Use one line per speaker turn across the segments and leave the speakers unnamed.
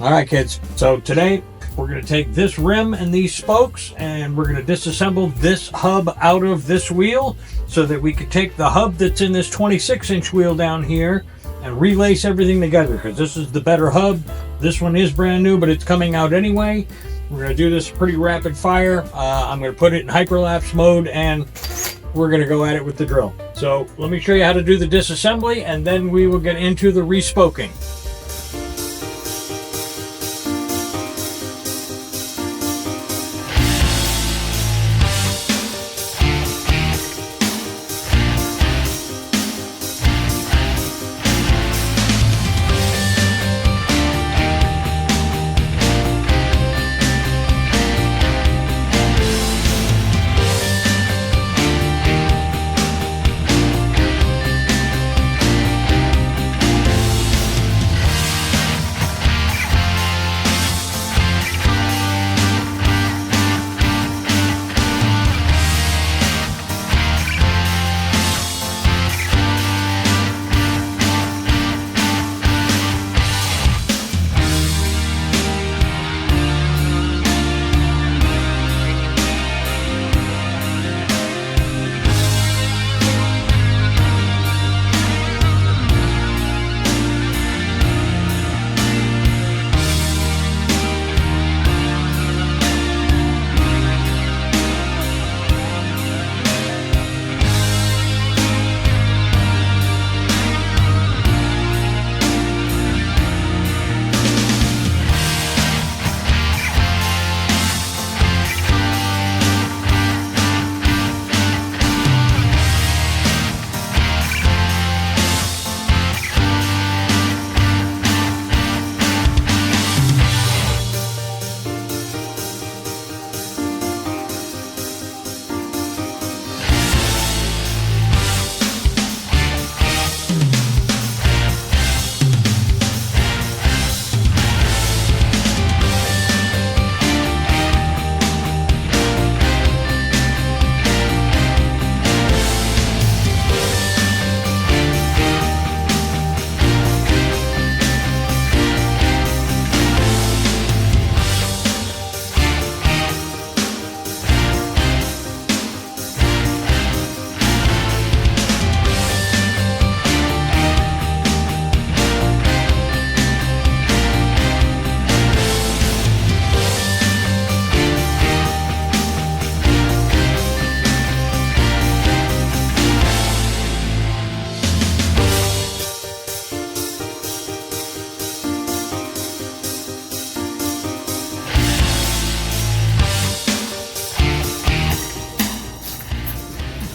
All right, kids. So today we're going to take this rim and these spokes and we're going to disassemble this hub out of this wheel so that we could take the hub that's in this 26-inch wheel down here and relace everything together, because this is the better hub. This one is brand new, but it's coming out anyway. We're going to do this pretty rapid fire. I'm going to put it in hyperlapse mode and we're going to go at it with the drill. So let me show you how to do the disassembly and then we will get into the respoking.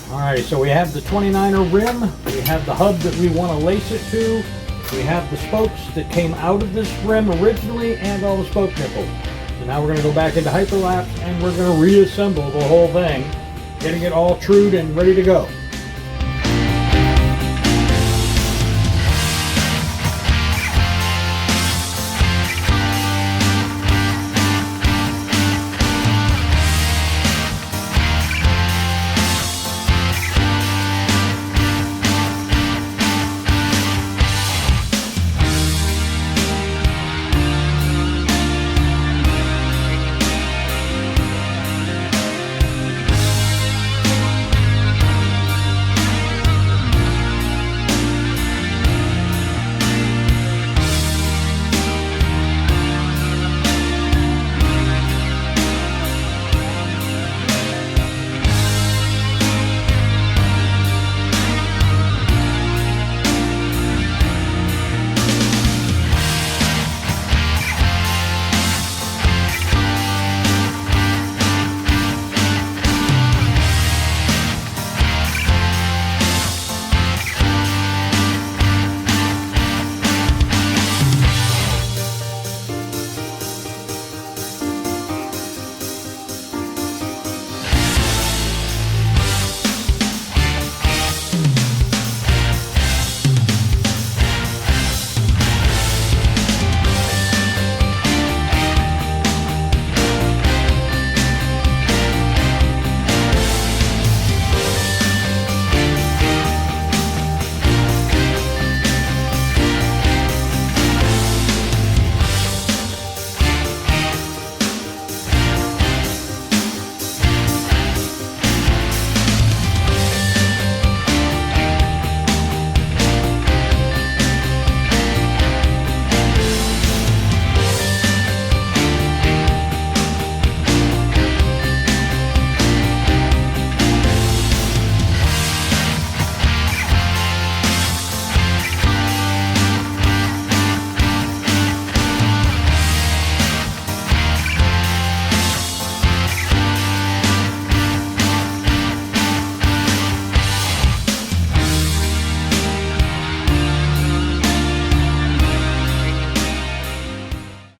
Alright, so we have the 29er rim, we have the hub that we want to lace it to, we have the spokes that came out of this rim originally, and all the spoke nipples. So now we're going to go back into hyperlapse and we're going to reassemble the whole thing, getting it all trued and ready to go.